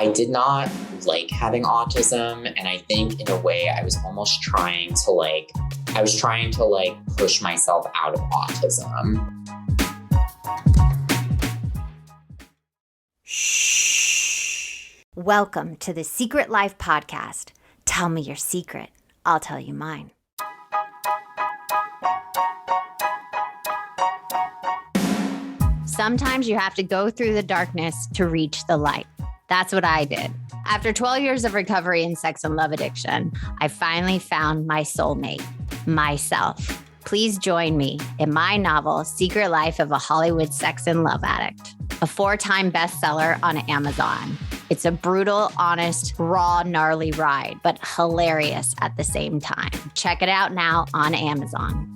I did not like having autism. And I think in a way I was almost trying to push myself out of autism. Shh. Welcome to the Secret Life Podcast. Tell me your secret. I'll tell you mine. Sometimes you have to go through the darkness to reach the light. That's what I did. After 12 years of recovery in sex and love addiction, I finally found my soulmate, myself. Please join me in my novel, Secret Life of a Hollywood Sex and Love Addict, a 4-time bestseller on Amazon. It's a brutal, honest, raw, gnarly ride, but hilarious at the same time. Check it out now on Amazon.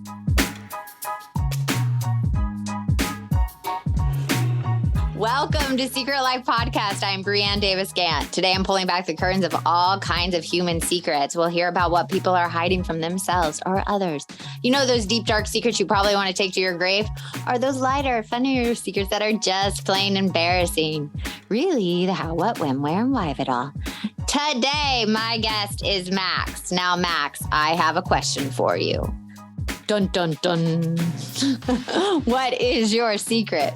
Welcome to Secret Life Podcast. I'm Brianne Davis-Gant. Today, I'm pulling back the curtains of all kinds of human secrets. We'll hear about what people are hiding from themselves or others. You know those deep, dark secrets you probably want to take to your grave? Or those lighter, funnier secrets that are just plain embarrassing? Really, the how, what, when, where, and why of it all. Today, my guest is Max. Now, Max, I have a question for you. Dun, dun, dun. What is your secret?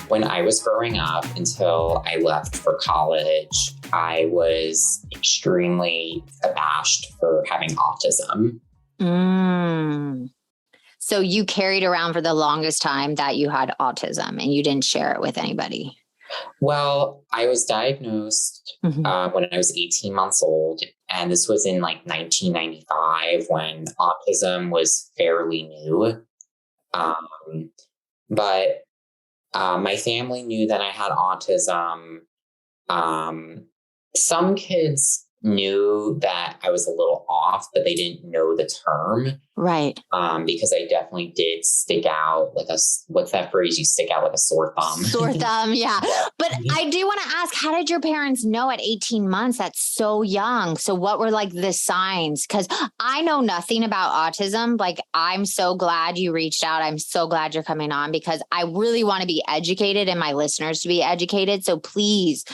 When I was growing up until I left for college, I was extremely abashed for having autism. So you carried around for the longest time that you had autism and you didn't share it with anybody? Well, I was diagnosed when I was 18 months old. And this was in 1995 when autism was fairly new. But my family knew that I had autism. Some kids knew that I was a little off, but they didn't know the term. Right. Because I definitely did stick out what's that phrase? You stick out like a sore thumb. Sore thumb, yeah. But I do want to ask, how did your parents know at 18 months? That's so young. So what were the signs? Because I know nothing about autism. I'm so glad you reached out. I'm so glad you're coming on because I really want to be educated and my listeners to be educated. So please,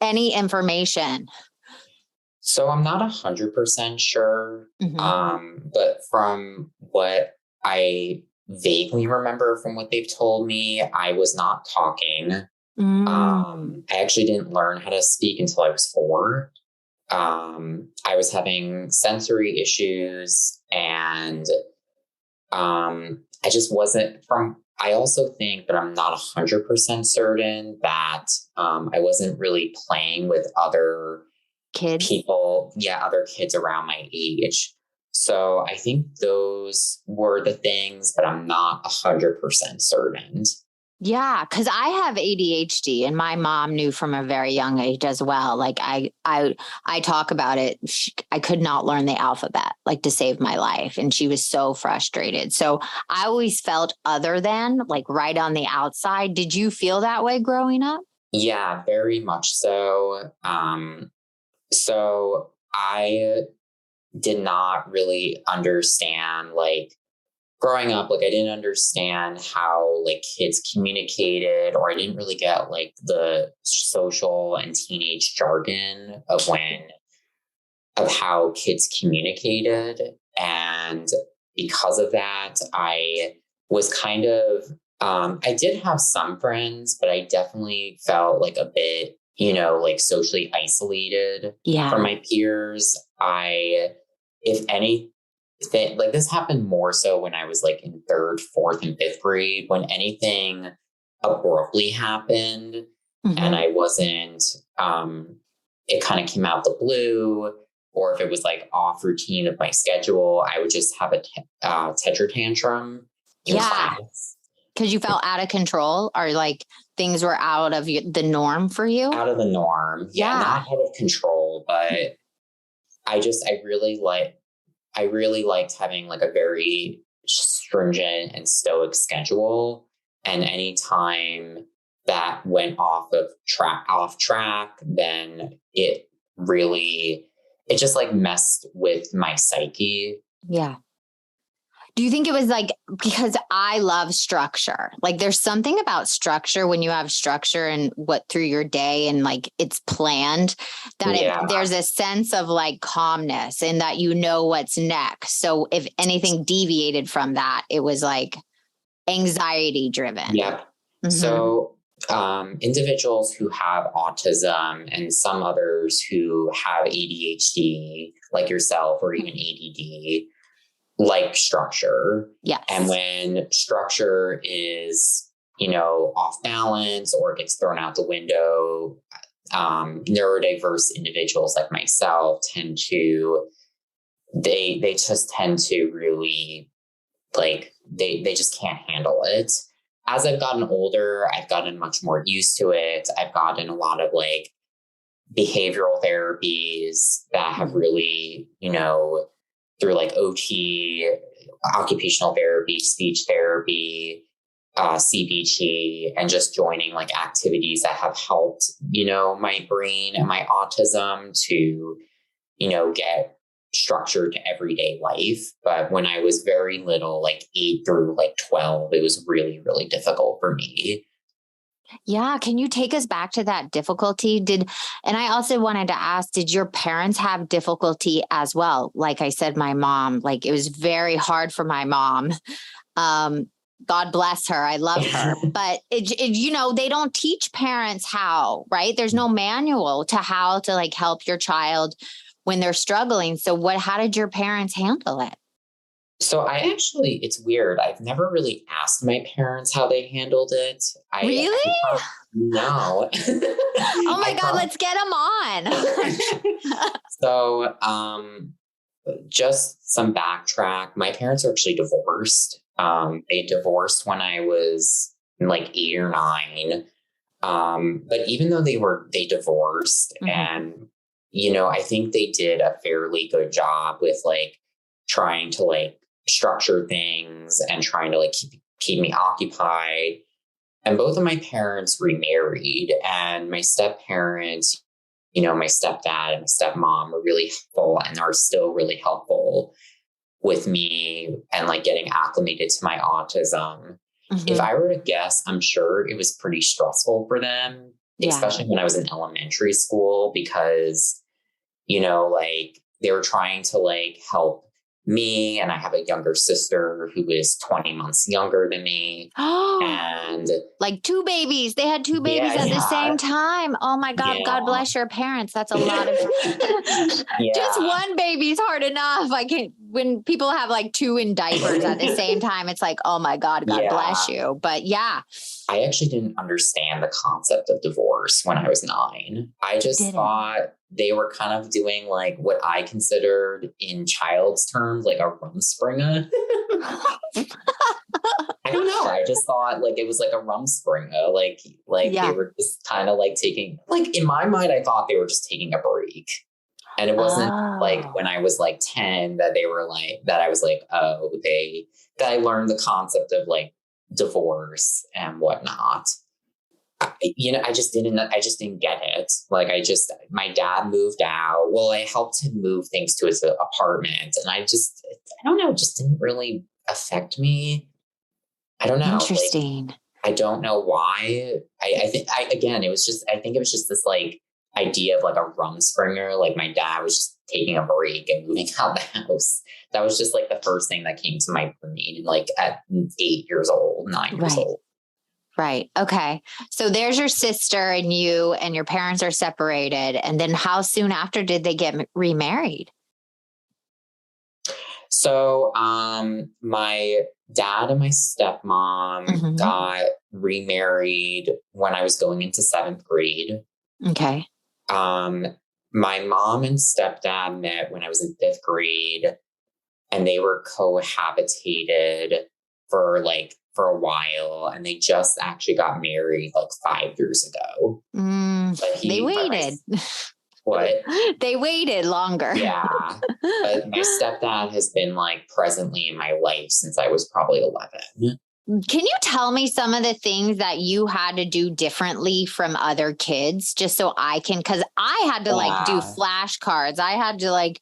any information. So I'm not 100% sure, but from what I vaguely remember from what they've told me, I was not talking. I actually didn't learn how to speak until I was 4. I was having sensory issues and I just wasn't I also think, but I'm not 100% certain that I wasn't really playing with other other kids around my age. So I think those were the things, but I'm not 100% certain. Yeah, because I have ADHD and my mom knew from a very young age as well. I talk about it. I could not learn the alphabet, to save my life. And she was so frustrated. So I always felt other than, right on the outside. Did you feel that way growing up? Yeah, very much so. So I did not really understand, growing up, I didn't understand how, kids communicated, or I didn't really get, the social and teenage jargon of how kids communicated. And because of that, I was kind of, I did have some friends, but I definitely felt a bit, socially isolated from my peers. If anything, this happened more so when I was in 3rd, 4th, and 5th grade, when anything abruptly happened and I wasn't, it kind of came out the blue, or if it was off routine of my schedule, I would just have a tetra tantrum in class. Because you felt out of control, or things were out of the norm for you? Out of the norm. Yeah, not out of control, but I really liked having a very stringent and stoic schedule. And anytime that went off track, then it just messed with my psyche. Yeah. Do you think it was like, because I love structure, like there's something about structure when you have structure and what through your day and like it's planned that there's a sense of like calmness and that you know what's next. So if anything deviated from that, it was like anxiety driven. Yep. So individuals who have autism and some others who have ADHD, like yourself, or even ADD, like structure. Yes. And when structure is, off balance or gets thrown out the window, neurodiverse individuals like myself they just tend to really like, they just can't handle it. As I've gotten older, I've gotten much more used to it. I've gotten a lot of like behavioral therapies that have really, through like OT, occupational therapy, speech therapy, CBT, and just joining like activities that have helped, my brain and my autism to, get structured to everyday life. But when I was very little, like 8 through like 12, it was really, really difficult for me. Yeah. Can you take us back to that difficulty? And I also wanted to ask, did your parents have difficulty as well? Like I said, my mom, like it was very hard for my mom. God bless her. I love her, but they don't teach parents how, right? There's no manual to how to like help your child when they're struggling. So how did your parents handle it? So it's weird. I've never really asked my parents how they handled it. Really? No. Oh my God, let's get them on. So, just some backtrack. My parents are actually divorced. They divorced when I was like 8 or 9. But even though they divorced and, I think they did a fairly good job with like trying to like structure things and trying to like keep me occupied. And both of my parents remarried, and my step-parents, my stepdad and my stepmom were really helpful and are still really helpful with me and like getting acclimated to my autism. If I were to guess, I'm sure it was pretty stressful for them, especially when I was in elementary school, because, like they were trying to like help me, and I have a younger sister who is 20 months younger than me. And like 2 babies. They had 2 babies at the same time. Oh my God. God bless your parents. That's a lot of just one baby's hard enough. When people have like 2 in diapers at the same time, it's like, oh my God, God bless you. But I actually didn't understand the concept of divorce when I was 9. I just thought they were kind of doing like what I considered in child's terms, like a rumspringa. I don't know. I just thought like it was like a rumspringa. Like they were just kind of like taking, like in my mind, I thought they were just taking a break. And it wasn't like when I was like 10 that they were like, that I was like, that I learned the concept of like divorce and whatnot. I just didn't get it. Like my dad moved out. Well, I helped him move things to his apartment. And I don't know, it just didn't really affect me. I don't know. Interesting. Like, I don't know why. I think it was just this like idea of like a rumspringer. Like my dad was just taking a break and moving out the house. That was just like the first thing that came to my brain, like at 8 years old, 9 years old. Right. Okay. So there's your sister and you, and your parents are separated. And then how soon after did they get remarried? So, my dad and my stepmom got remarried when I was going into 7th grade. Okay. My mom and stepdad met when I was in 5th grade, and they were cohabitated for a while, and they just actually got married like 5 years ago. They waited. What? They waited longer. Yeah. But my stepdad has been like presently in my life since I was probably 11. Can you tell me some of the things that you had to do differently from other kids, just so I can, because I had to like do flashcards. I had to like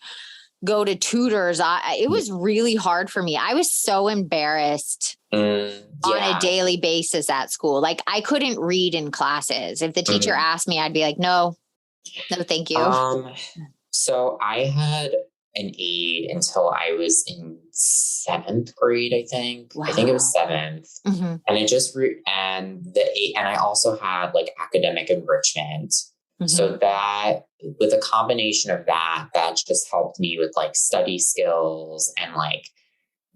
go to tutors. It was really hard for me. I was so embarrassed on a daily basis at school. Like I couldn't read in classes. If the teacher asked me, I'd be like, no, thank you. So I had an aide until I was in 7th grade, I think. Wow. I think it was 7th. And it just, and I also had like academic enrichment. So that with a combination of that just helped me with like study skills and like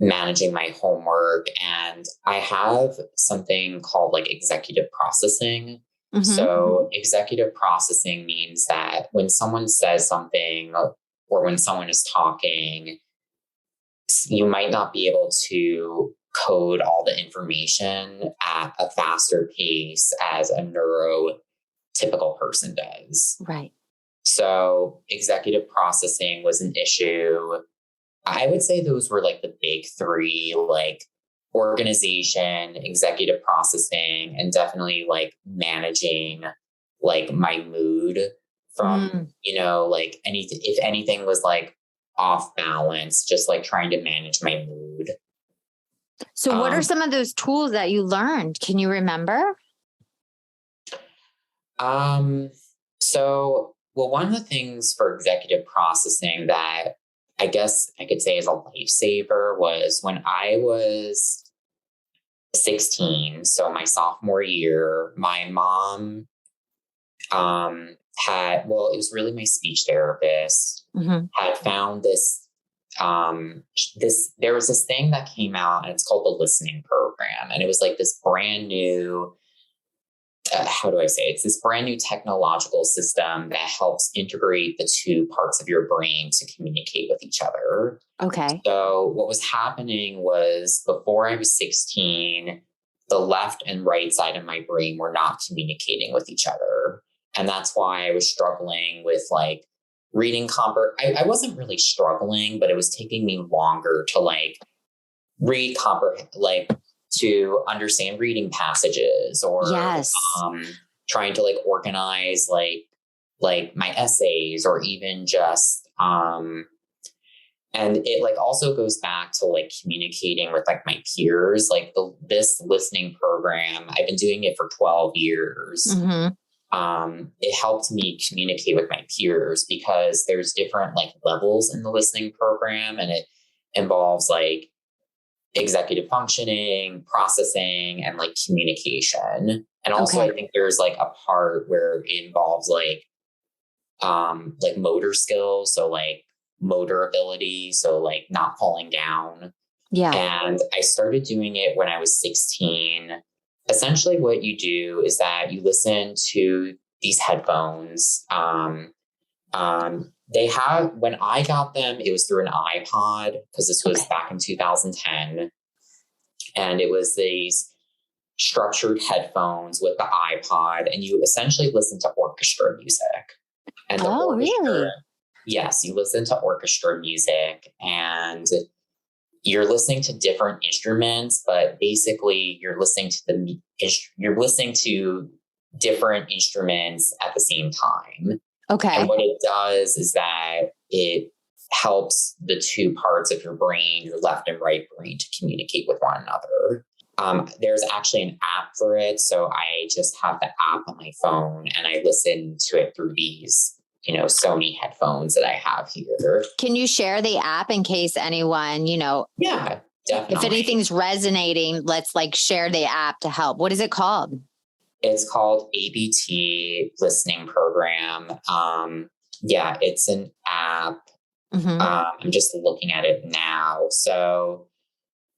managing my homework. And I have something called like executive processing. So executive processing means that when someone says something or when someone is talking, you might not be able to code all the information at a faster pace as a neurotypical person does. Right. So executive processing was an issue. I would say those were like the big three, like organization, executive processing, and definitely like managing like my mood from, like if anything was like off balance, just like trying to manage my mood. So what are some of those tools that you learned? Can you remember? One of the things for executive processing that I guess I could say is a lifesaver was when I was 16. So my sophomore year, my mom, it was really my speech therapist had found this, there was this thing that came out and it's called the listening program. And it was like this brand new, how do I say it? It's this brand new technological system that helps integrate the two parts of your brain to communicate with each other. Okay. So what was happening was before I was 16, the left and right side of my brain were not communicating with each other. And that's why I was struggling with like reading I wasn't really struggling, but it was taking me longer to like read to understand reading passages or trying to like organize like my essays or even just and it like also goes back to like communicating with like my peers. Like this listening program, I've been doing it for 12 years. It helped me communicate with my peers because there's different like levels in the listening program, and it involves like executive functioning, processing, and like communication. And also I think there's like a part where it involves like motor skills. So like motor ability. So like not falling down. Yeah. And I started doing it when I was 16. Essentially what you do is that you listen to these headphones. When I got them, it was through an iPod because this was back in 2010. And it was these structured headphones with the iPod, and you essentially listen to orchestra music. And really? Yes, you listen to orchestra music and you're listening to different instruments, but basically you're listening to different instruments at the same time. Okay. And what it does is that it helps the two parts of your brain, your left and right brain, to communicate with one another. There's actually an app for it. So I just have the app on my phone and I listen to it through these, Sony headphones that I have here. Can you share the app in case anyone, Yeah, definitely. If anything's resonating, let's like share the app to help. What is it called? It's called ABT Listening Program. It's an app. I'm just looking at it now. So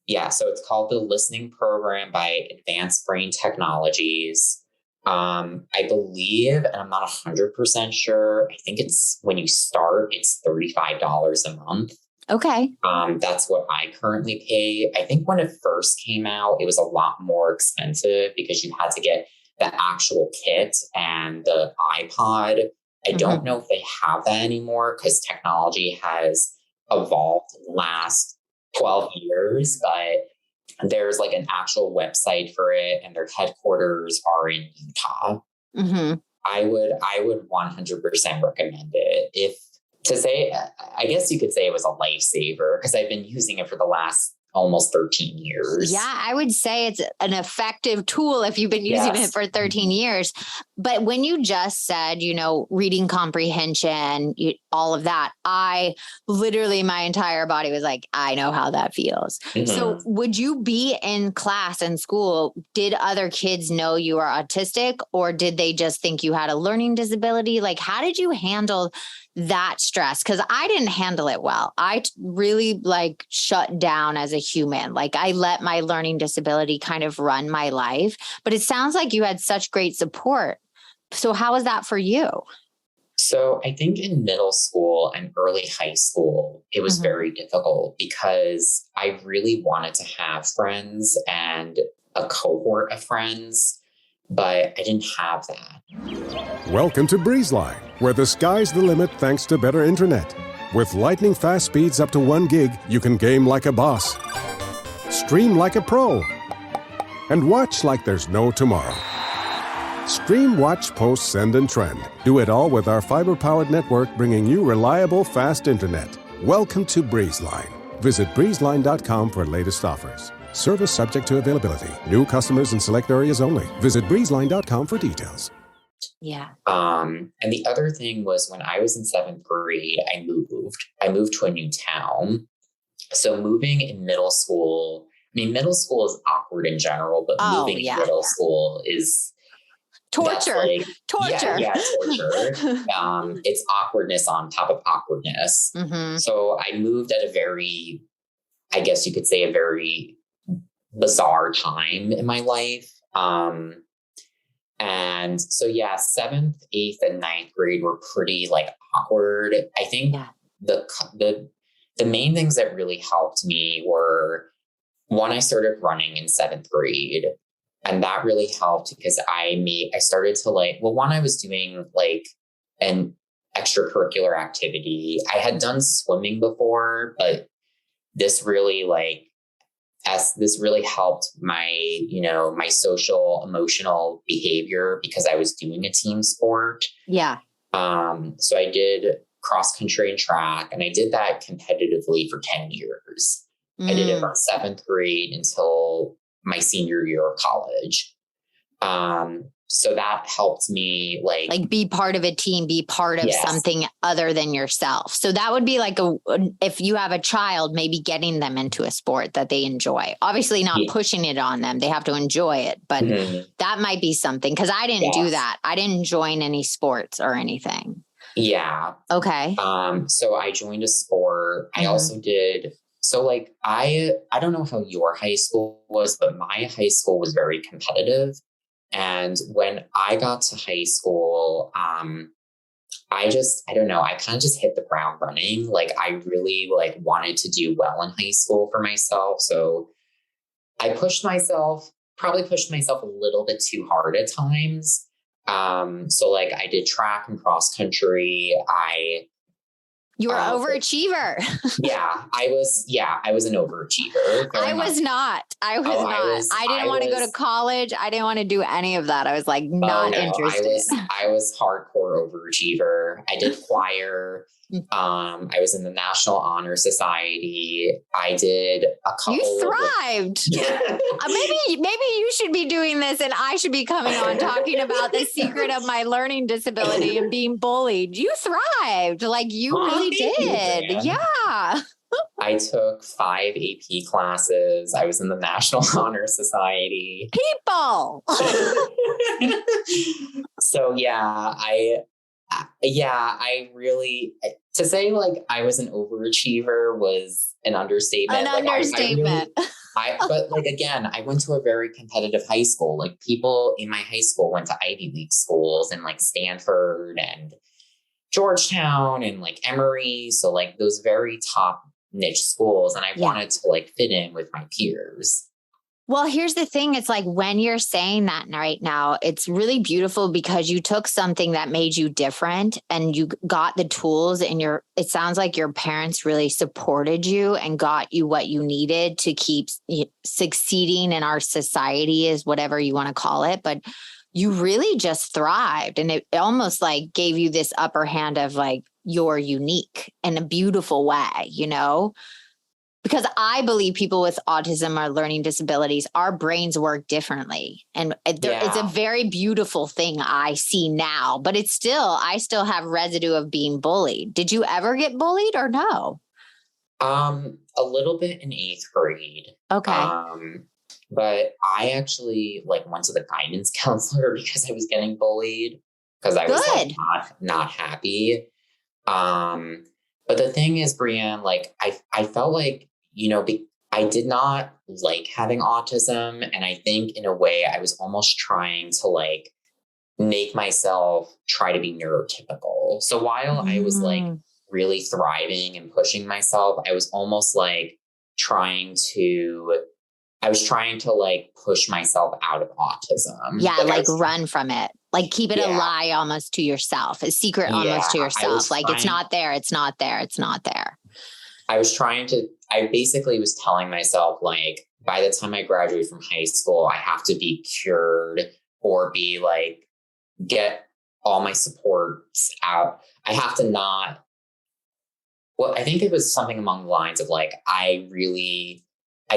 it's called the Listening Program by Advanced Brain Technologies. I believe, and I'm not 100% sure, I think it's when you start, it's $35 a month. Okay. That's what I currently pay. I think when it first came out, it was a lot more expensive because you had to get the actual kit and the iPod. I don't know if they have that anymore because technology has evolved in the last 12 years, but there's like an actual website for it and their headquarters are in Utah. I would 100% recommend it. To say, I guess you could say it was a lifesaver because I've been using it for the last almost 13 years. Yeah, I would say it's an effective tool if you've been using it for 13 years. But when you just said, reading comprehension, all of that, I literally, my entire body was like, I know how that feels. Mm-hmm. So would you be in class in school? Did other kids know you were autistic, or did they just think you had a learning disability? Like, how did you handle that stress? Because I didn't handle it well. I really shut down as a human. Like, I let my learning disability kind of run my life, but it sounds like you had such great support. So how was that for you? So I think in middle school and early high school, it was very difficult because I really wanted to have friends and a cohort of friends, but I didn't have that. Welcome to BreezeLine, where the sky's the limit thanks to better internet. With lightning fast speeds up to 1 gig, you can game like a boss, stream like a pro, and watch like there's no tomorrow. Stream, watch, post, send, and trend. Do it all with our fiber-powered network, bringing you reliable, fast internet. Welcome to BreezeLine. Visit breezeline.com for latest offers. Service subject to availability. New customers in select areas only. Visit breezeline.com for details. Yeah. And the other thing was when I was in 7th grade, I moved to a new town. So moving in middle school, middle school is awkward in general, but moving in middle school is torture. Torture. Yeah, torture. It's awkwardness on top of awkwardness. Mm-hmm. So I moved at a very, I guess you could say, a very bizarre time in my life. And so, 7th, 8th, and 9th grade were pretty awkward. I think the main things that really helped me were, one, I started running in 7th grade, and that really helped because I started to I was doing an extracurricular activity. I had done swimming before, but this really helped my, my social, emotional behavior because I was doing a team sport. Yeah. So I did cross country and track, and I did that competitively for 10 years. I did it from 7th grade until my senior year of college. So that helped me be part of a team, be part of something other than yourself. So that would be if you have a child, maybe getting them into a sport that they enjoy, obviously not pushing it on them. They have to enjoy it, but that might be something. Cause I didn't do that. I didn't join any sports or anything. Yeah. Okay. So I joined a sport. I also did. So I don't know how your high school was, but my high school was very competitive. And when I got to high school, I kind of just hit the ground running. I really wanted to do well in high school for myself. So I probably pushed myself a little bit too hard at times. So I did track and cross country. You were an overachiever. I was an overachiever. I was not. I didn't want to go to college. I didn't want to do any of that. I was not interested. I was hardcore overachiever. I did choir. I was in the National Honor Society. I did a couple. You thrived. Maybe you should be doing this, and I should be coming on talking about the secret of my learning disability and being bullied. You thrived, you really did. Yeah. I took 5 AP classes. I was in the National Honor Society. People. So I really, to say I was an overachiever was an understatement. But again, I went to a very competitive high school. People in my high school went to Ivy League schools and Stanford and Georgetown and Emory. So those very top niche schools. And I wanted to fit in with my peers. Well, here's the thing. It's when you're saying that right now, it's really beautiful because you took something that made you different and you got the tools and it sounds like your parents really supported you and got you what you needed to keep succeeding in our society, is whatever you want to call it. But you really just thrived, and it almost gave you this upper hand of you're unique in a beautiful way, you know? Because I believe people with autism or learning disabilities, our brains work differently. And it's a very beautiful thing I see now, but I still have residue of being bullied. Did you ever get bullied or no? A little bit in 8th grade. Okay. But I actually like went to the guidance counselor because I was getting bullied because I was like, not happy. But the thing is, Brienne, like I felt like, you know, I did not like having autism. And I think in a way I was almost trying to like make myself try to be neurotypical. So while I was like really thriving and pushing myself, I was almost like trying to like push myself out of autism. Yeah. Like run from it, like keep it a lie almost to yourself, a secret almost to yourself. Like it's not there. It's not there. It's not there. I basically was telling myself, like, by the time I graduate from high school, I have to be cured or be like, get all my supports out. I have to not. Well, I think it was something along the lines of like, I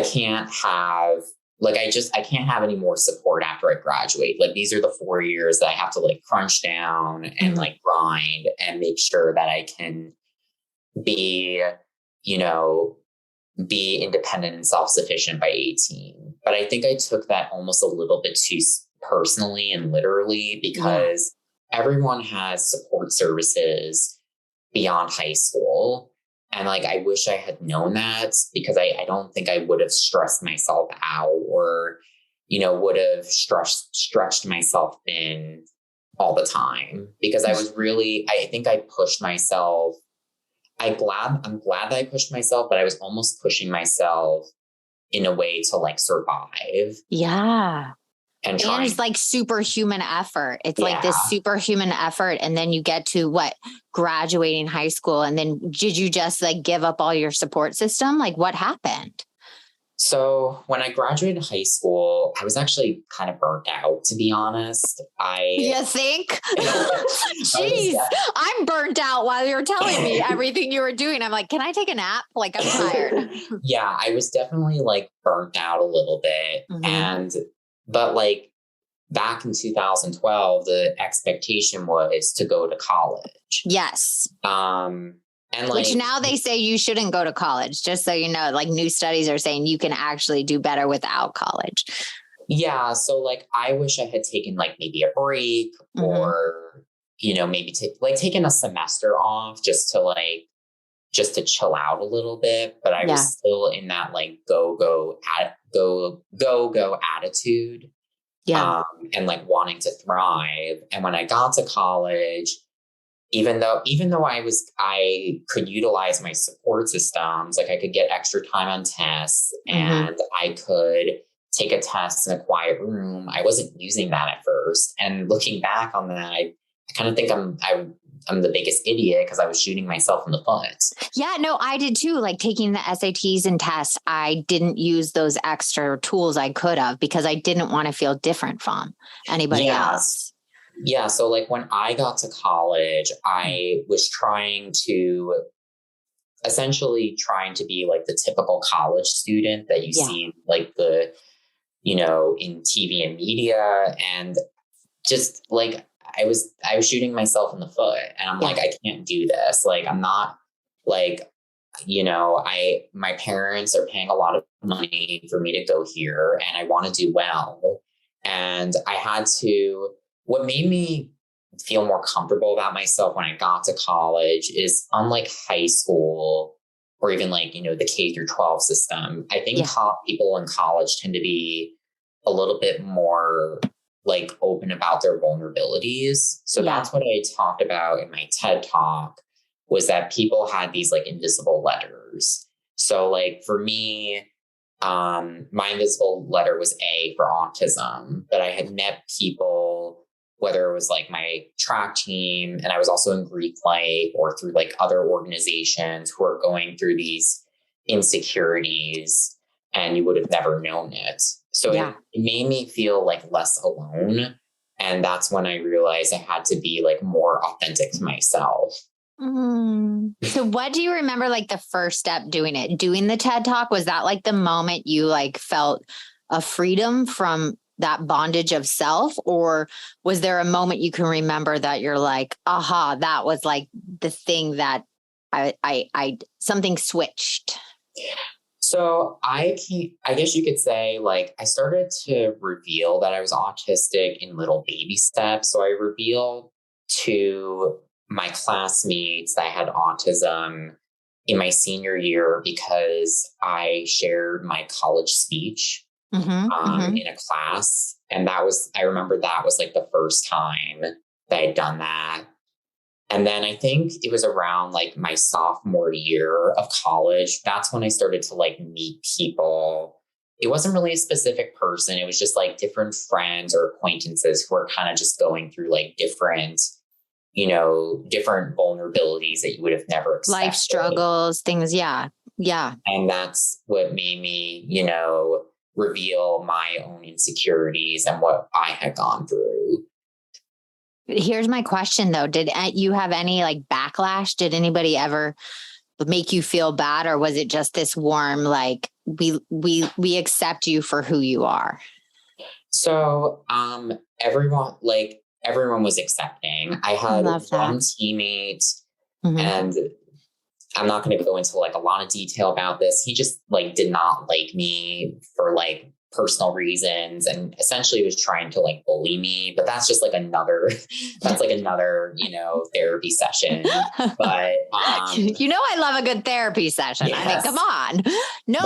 can't have any more support after I graduate. Like these are the 4 years that I have to like crunch down and like grind and make sure that I can be, you know, be independent and self-sufficient by 18. But I think I took that almost a little bit too personally and literally because everyone has support services beyond high school. And like, I wish I had known that because I don't think I would have stressed myself out or, you know, would have stretched myself thin all the time because I think I pushed myself. I'm glad that I pushed myself, but I was almost pushing myself in a way to like survive. Yeah. And it's like superhuman effort. It's like this superhuman effort. And then you get to graduating high school. And then did you just like give up all your support system? Like what happened? So when I graduated high school, I was actually kind of burnt out, to be honest. You think? Jeez, I'm burnt out while you're telling me everything you were doing. I'm like, can I take a nap? Like, I'm tired. Yeah, I was definitely like burnt out a little bit. But like back in 2012, the expectation was to go to college. Yes. And like, which now they say you shouldn't go to college, just so you know, like new studies are saying you can actually do better without college. Yeah. So like, I wish I had taken like maybe a break or, you know, maybe taken a semester off just to chill out a little bit. But I was still in that like go attitude. Yeah. And like wanting to thrive. And when I got to college, even though I could utilize my support systems, like I could get extra time on tests and I could take a test in a quiet room, I wasn't using that at first. And looking back on that, I kind of think I'm the biggest idiot because I was shooting myself in the foot. Yeah, no, I did too. Like taking the SATs and tests, I didn't use those extra tools I could have because I didn't want to feel different from anybody else. Yeah. So like when I got to college, I was trying to be like the typical college student that you see like in TV and media. And just like, I was shooting myself in the foot and I'm like, I can't do this. Like, I'm not like, my parents are paying a lot of money for me to go here and I want to do well. And what made me feel more comfortable about myself when I got to college is unlike high school or even like, the K through 12 system. I think people in college tend to be a little bit more like open about their vulnerabilities. So that's what I talked about in my TED talk was that people had these like invisible letters. So like for me, my invisible letter was A for autism, but I had met people, whether it was like my track team, and I was also in Greek life or through like other organizations who are going through these insecurities and you would have never known it. So it made me feel like less alone. And that's when I realized I had to be like more authentic to myself. So what do you remember, like the first step doing the TED Talk? Was that like the moment you like felt a freedom from that bondage of self? Or was there a moment you can remember that you're like, aha, that was like the thing that I something switched? So I guess you could say, like, I started to reveal that I was autistic in little baby steps. So I revealed to my classmates that I had autism in my senior year because I shared my college speech in a class. And I remember that was like the first time that I'd done that. And then I think it was around like my sophomore year of college. That's when I started to like meet people. It wasn't really a specific person. It was just like different friends or acquaintances who were kind of just going through like different vulnerabilities that you would have never expected. Life struggles, things. Yeah. Yeah. And that's what made me, reveal my own insecurities and what I had gone through. Here's my question though. Did you have any like backlash? Did anybody ever make you feel bad, or was it just this warm, like we accept you for who you are? So, everyone was accepting. I had one teammate, and I'm not going to go into like a lot of detail about this. He just like did not like me for like personal reasons, and essentially was trying to like bully me. But that's just like another therapy session. But I love a good therapy session. Yes. I mean, come on. No,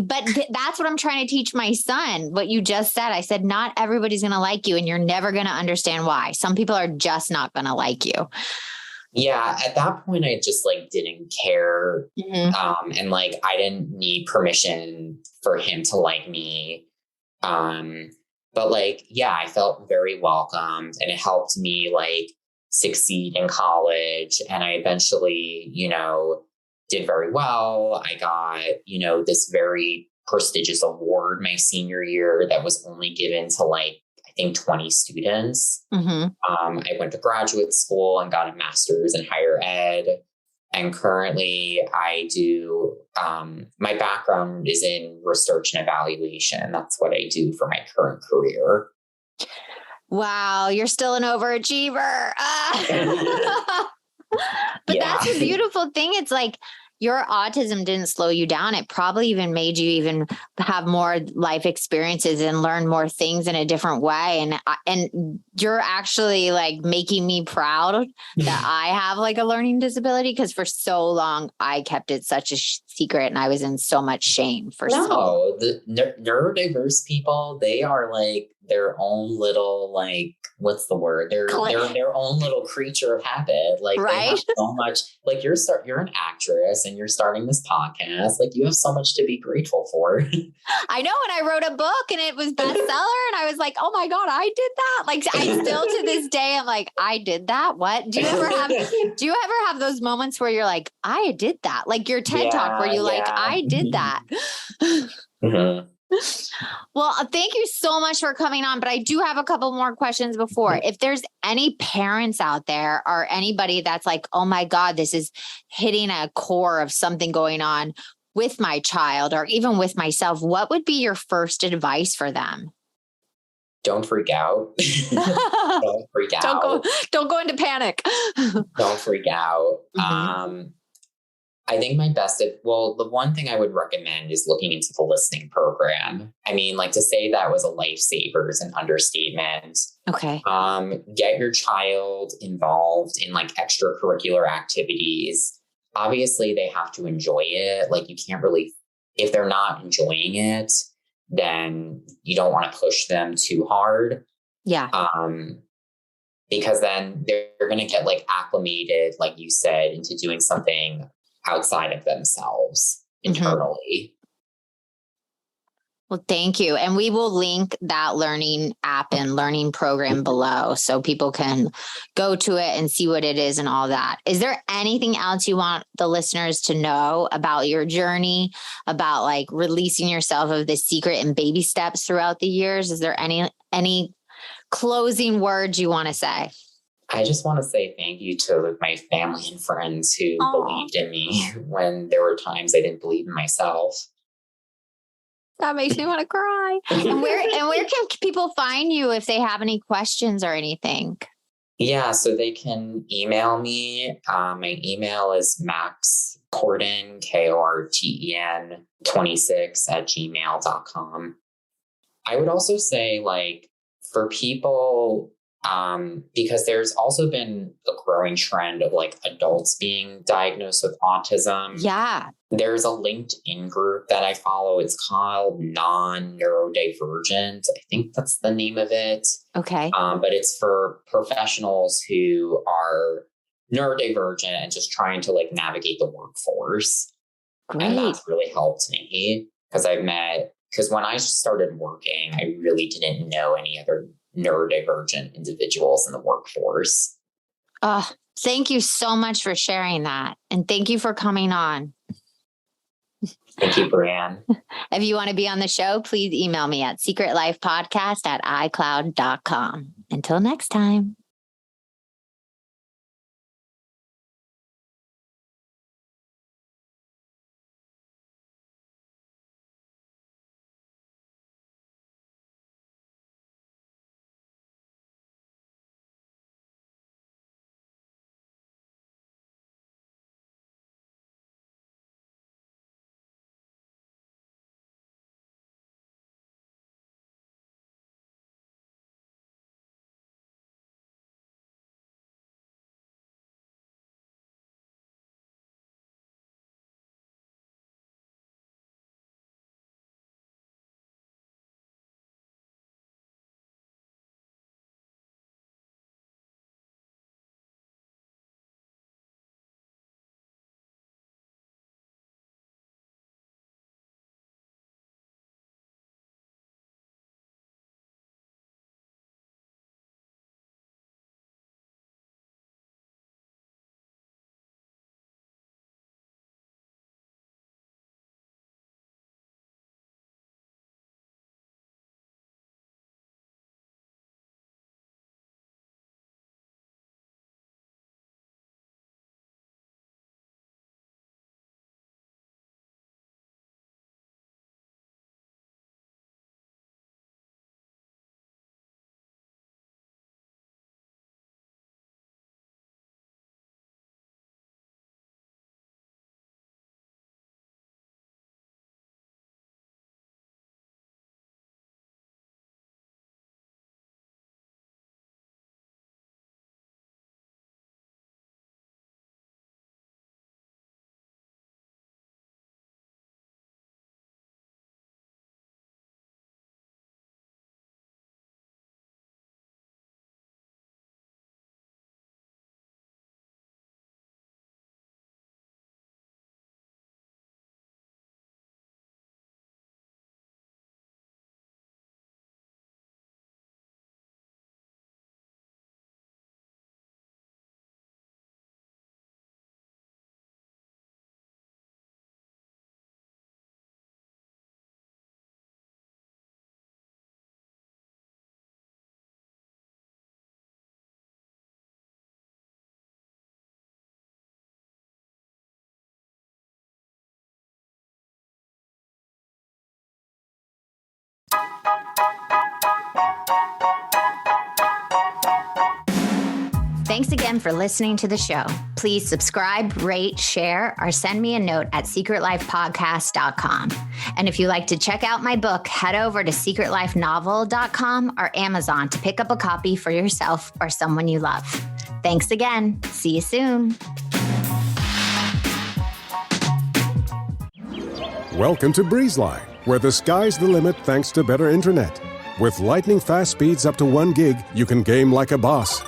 but that's what I'm trying to teach my son. What you just said, I said, not everybody's going to like you, and you're never going to understand why. Some people are just not going to like you. Yeah, at that point, I just like didn't care. And like, I didn't need permission for him to like me. But like, yeah, I felt very welcomed, and it helped me like succeed in college. And I eventually, did very well. I got, this very prestigious award my senior year that was only given to like, I think 20 students. I went to graduate school and got a master's in higher ed. And currently I do, my background is in research and evaluation. That's what I do for my current career. Wow. You're still an overachiever. But that's a beautiful thing. It's like, your autism didn't slow you down. It probably even made you even have more life experiences and learn more things in a different way. And you're actually like making me proud that I have like a learning disability, because for so long I kept it such a secret, and I was in so much shame for so long. The neurodiverse people, they are like their own little, like, what's the word? They're their own little creature of habit. Like, right? They have so much, like you're an actress and you're starting this podcast. Like, you have so much to be grateful for. I know. And I wrote a book and it was bestseller, and I was like, oh my God, I did that. Like, I still to this day, I'm like, I did that. What? Do you ever have those moments where you're like, I did that? Like your TED Talk where you like, I did that. Well, thank you so much for coming on, but I do have a couple more questions before. If there's any parents out there or anybody that's like, oh my God, this is hitting a core of something going on with my child or even with myself, what would be your first advice for them? Don't freak out. Don't freak out. Don't go into panic. Don't freak out. I think the one thing I would recommend is looking into the listening program. I mean, like, to say that was a lifesaver is an understatement. Okay. Get your child involved in like extracurricular activities. Obviously, they have to enjoy it. Like, you can't really, if they're not enjoying it, then you don't want to push them too hard. Yeah. Because then they're going to get like acclimated, like you said, into doing something outside of themselves internally. Well, thank you. And we will link that learning app and learning program below so people can go to it and see what it is and all that. Is there anything else you want the listeners to know about your journey, about like releasing yourself of the secret and baby steps throughout the years? Is there any closing words you want to say? I just want to say thank you to my family and friends who believed in me when there were times I didn't believe in myself. That makes me want to cry. And where can people find you if they have any questions or anything? Yeah, so they can email me. My email is KORTEN, KORTEN 26@gmail.com. I would also say, like, for people, because there's also been a growing trend of like adults being diagnosed with autism. Yeah. There's a LinkedIn group that I follow. It's called Non-Neurodivergent. I think that's the name of it. Okay. But it's for professionals who are neurodivergent and just trying to like navigate the workforce. Great. And that's really helped me because when I started working, I really didn't know any other neurodivergent individuals in the workforce. Thank you so much for sharing that. And thank you for coming on. Thank you, Brianne. If you want to be on the show, please email me at secretlifepodcast@icloud.com. Until next time. Thanks again for listening to the show. Please subscribe, rate, share, or send me a note at secretlifepodcast.com. And if you'd like to check out my book, head over to secretlifenovel.com or Amazon to pick up a copy for yourself or someone you love. Thanks again. See you soon. Welcome to BreezeLine, where the sky's the limit thanks to better internet. With lightning fast speeds up to 1 gig, you can game like a boss,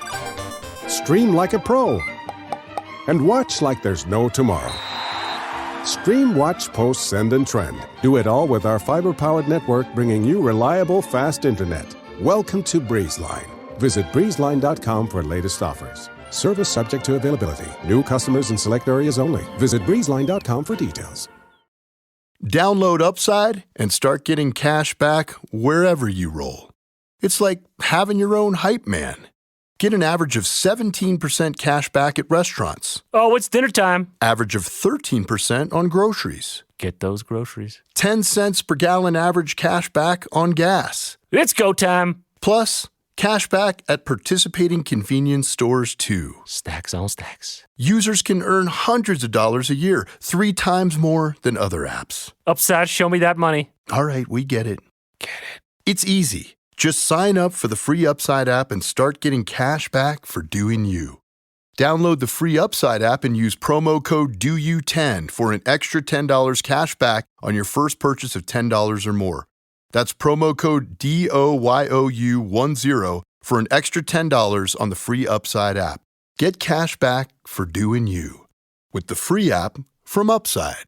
stream like a pro, and watch like there's no tomorrow. Stream, watch, post, send, and trend. Do it all with our fiber-powered network, bringing you reliable, fast internet. Welcome to BreezeLine. Visit breezeline.com for latest offers. Service subject to availability. New customers in select areas only. Visit breezeline.com for details. Download Upside and start getting cash back wherever you roll. It's like having your own hype man. Get an average of 17% cash back at restaurants. Oh, it's dinner time. Average of 13% on groceries. Get those groceries. 10 cents per gallon average cash back on gas. It's go time. Plus, cash back at participating convenience stores too. Stacks on stacks. Users can earn hundreds of dollars a year, 3 times more than other apps. Upside, show me that money. All right, we get it. Get it. It's easy. Just sign up for the free Upside app and start getting cash back for doing you. Download the free Upside app and use promo code DOYOU10 for an extra $10 cash back on your first purchase of $10 or more. That's promo code DOYOU10 for an extra $10 on the free Upside app. Get cash back for doing you with the free app from Upside.